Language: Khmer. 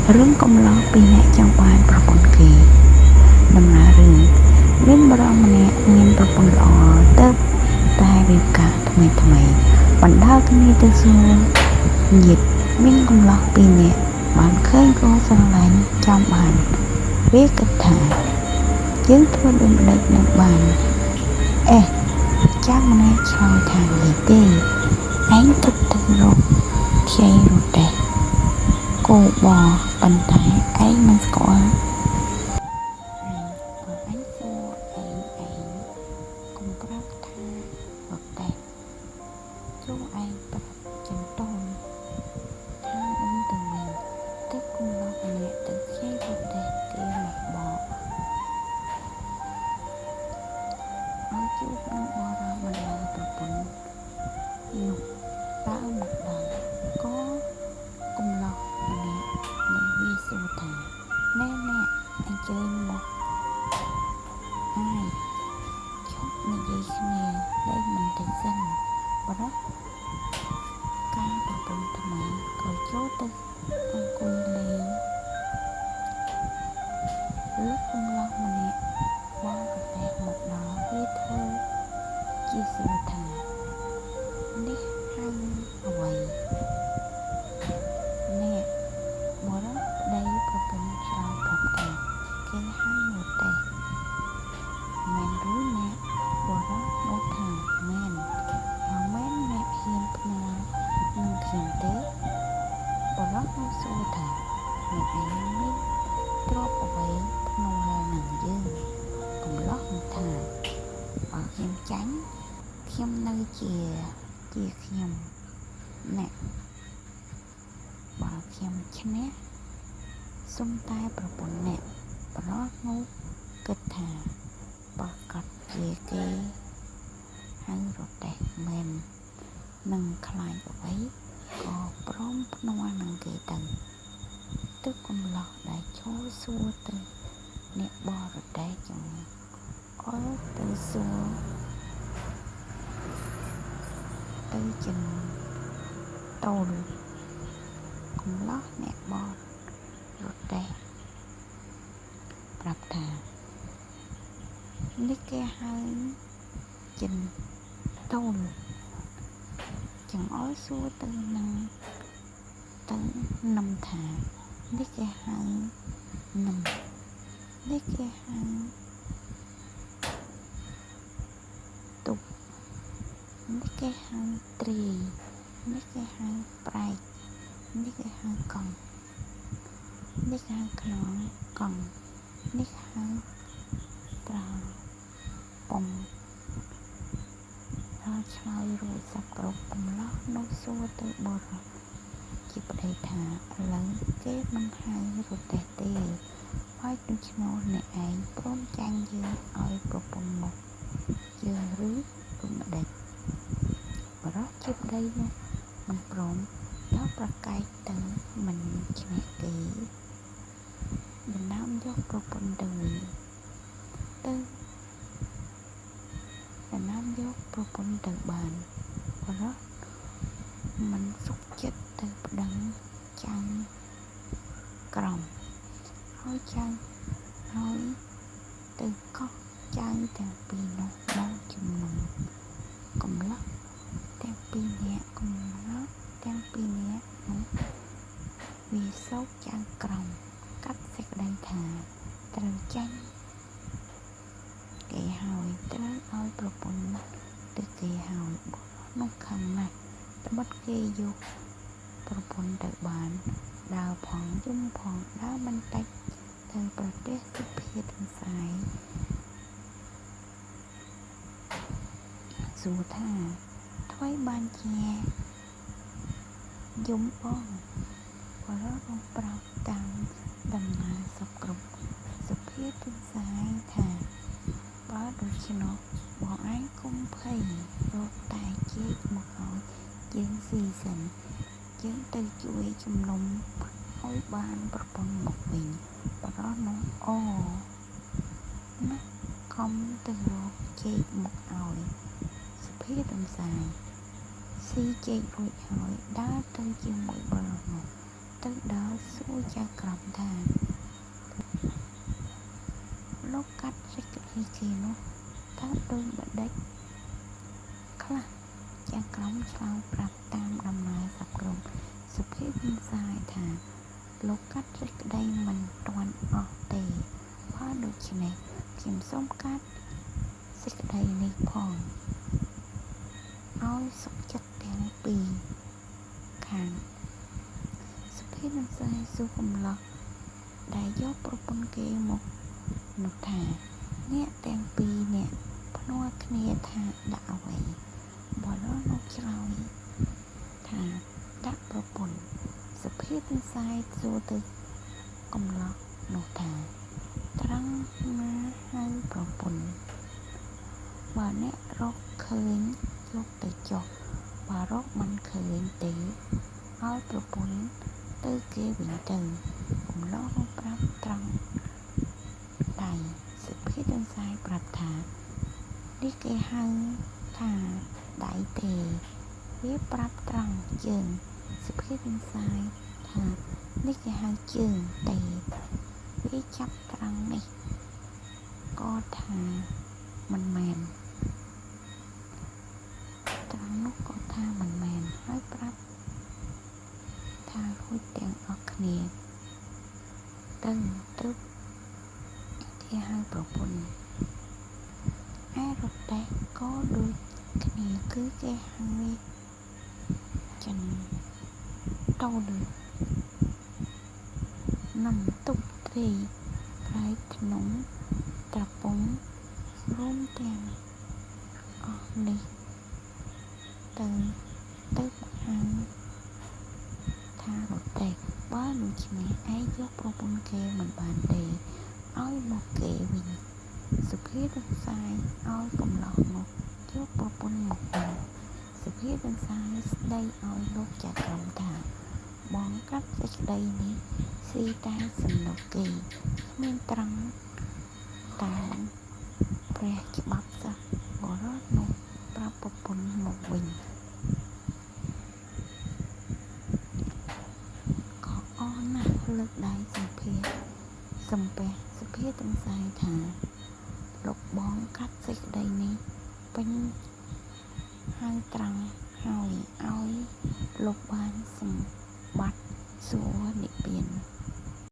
Rừng công lo pi nẹ trong bànประពន្ធគេដំណើររឿងមានបរិសម្នាក់មានប្រពន្ធល្អទៅតែរៀបការថ្មីបណ្ដាលគ្នាទៅសួរញាតិមានកំឡោះពីរនាក់បានឃើញកូនស្រឡាញ់ចំបានវាគិតថាយើងធ្វើដូចម្ដេចនឹងបានចាស់ម្នាក់ឆ្លើយថានិយាយទេឯងគិតទៅរកខ្ចីរទេះគោបប៉ុន្តែឯងមិនស្គាល់អញសួរឯងកុំប្រាប់ថារទេះចូលឯងប្រាប់ចំតូនថាដឹងទៅវិញទឹកកុំឡោះម្នាក់ទៅខ្ចីរទេះគេមកបកឲ្យជួបនឹងបរិសម្ដាយប្រពន្ធនោះដើរមកដល់ក៏កំឡោះម្នាក់នឹងវាសួរថាណែអញ្ជើញមកហើយឈប់និយាយគ្នាលេងមិនទៅសិនបរិសការប្រពន្ធថ្មីក៏ចូលទៅអង្គុយលេងលោកកំឡោះម្នាក់បោប្រទេសមកដល់វាធ្វើជាសួរថានេះហៅអ្វីអ្នកបរិសប្តីប្រពន្ធឆ្លើយប្រាប់ថាគេហៅរទេះមែនឬអ្នកបរិសនោះថាមែនបើមែនអ្នកហ៊ានភ្នាល់នឹងខ្ញុំទេបរិសនោះសួរថាអ្នកឯងមានទ្រព្យអ្វីភ្នាល់នឹងយើងកំឡោះនោះថាបើខ្ញុំចាញ់ខ្ញុំនៅជាខ្ញុំអ្នកបើខ្ញុំឈ្នះសុំតែប្រពន្ធអ្នកបរិសនោះគិតថាបើកត់ជាគេហៅរទេះមែននឹងខ្លាចអ្វីក៏ព្រមភ្នាល់នឹងគេទៅទឹកកំឡោះដែលឈរសួរទៅអ្នកបរទេះចឹងអើទៅសួរទៅចិនតូលកំឡោះអ្នកបរទេះប្រាប់ថានេះគេហៅចិនតូលចង្អុលសួរទៅនឹមថានេះគេហៅនឹមនេះគេហៅទុកនេះគេហៅត្រីនេះគេហៅប្រែកនេះគេហៅកង់នេះគេហៅខ្នងកង់នេះហៅត្រោប៉ុងដល់ឆ្លើយរួចសពគ្រប់កំឡោះនោះសួរទៅបរិសជាប្តីថាឥឡូវគេមិនហៅរទេះទេហើយដូច្នោះអ្នកឯងព្រមចាញ់យើងឲ្យប្រពន្ធមកយើងឬដូចម្ដេចបរិសជាប្តីនោះមិនព្រមដល់ប្រកែកទៅមិនឈ្នះគេដណ្ដើមយកប្រពន្ធទៅវិញដណ្ដើមយកប្រពន្ធទៅបានបរិសមិនសុខចិត្តទៅប្តឹងចៅក្រមហើយទៅកោះចៅទាំងពីរនោះមកជំនុំកំឡោះទាំងពីរនាក់នោះវាសោកចៅក្រមកាត់សេចក្តីថាត្រូវចាញ់គេហើយត្រូវឲ្យប្រពន្ធទៅគេហើយបរិសនោះខឹងណាស់ត្បិតគេយកប្រពន្ធទៅបានដើរផងយំផងដើរបន្តិចទៅប្រទេសសុភាទន្សាយសួរថាថ្មីបានជាយំបងបរិសនោះប្រាប់តាមដំណើរសពគ្រប់សុភាទន្សាយថាបើដូច្នោះបងឯងកុំភ័យរកតែចេកមកឲ្យយើងស៊ីសិនយើងទៅជួយជំនុំឲ្យបានប្រពន្ធមកវិញបរិសនោះអូណាកុំទៅរកចេកមកឲ្យសុភាទន្សាយស៊ីចេករួចហើយដើរទៅជាមួយបរិសនោះទៅ ទៅដល់សួរចៅក្រមថាលោកកាត់សេចក្តីគេនោះតើដូចម្ដេចខ្លះចៅក្រមឆ្លើយប្រាប់តាមដំណើរសប្ក្រុងសុភាទន្សាយថាលោកកាត់សេចក្តីមិនទាន់អស់ទេបើដូច្នេះខ្ញុំសូមកាត់សេចក្តីនេះផងឲ្យសុខចិត្តទាំងពីរខាងសុភាទន្សាយសួរកំឡោះដែលយកប្រពន្ធគេមកនោះថាអ្នកទាំងពីរអ្នកភ្នាល់គ្នាថាដាក់អ្វីបុរសនោះឆ្លើយថាដាក់ប្រពន្ធសុភាទន្សាយសួរទៅកំឡោះនោះថាត្រង់ណាហៅប្រពន្ធបើអ្នករកឃើញយកទៅចុះបើរកមិនឃើញទេឲ្យប្រពន្ធទៅគេវិញទៅកំឡោះនោះប្រាប់ត្រង់ដៃសុភាទន្សាយប្រាប់ថានេះគេហៅថាដៃទេវាប្រាប់ត្រង់ជើងសុភាទន្សាយថានេះគេហៅជើងទេវាចាប់ត្រង់នេះក៏ថាមិនមែនត្រង់នោះក៏ថាមិនមែនហើយប្រាប់ថារួចទាំងអស់គ្នាទៅគេហៅប្រពន្ធឯរទេះក៏ដូចគ្នាគឺគេហៅចិនតូលនំទុកត្រីប្រៃក្នុងត្រពងរួមទាំងអស់នេះទៅហៅថារទេះបើដូច្នេះឯងយកប្រពន្ធគេមិនបានទេឲ្យមកគេវិញសុភាទន្សាយឲ្យកំឡោះនោះយកប្រពន្ធមកវិញសុភាទន្សាយស្ដីឲ្យលោកចៅក្រមថាបងកាត់សេចក្តីនេះស៊ីតែសំណុកគេគ្មានត្រង់តាមព្រះច្បាប់សោះបុរសនោះប្រាប់ប្រពន្ធមកវិញក៏អរណាស់លើកដៃសំពះសុភាទន្សាយថាលោកបងកាត់សេចក្តីនេះពេញហើយត្រង់ហើយឲ្យលោកបានសម្បត្តិសួគ៌និព្វាន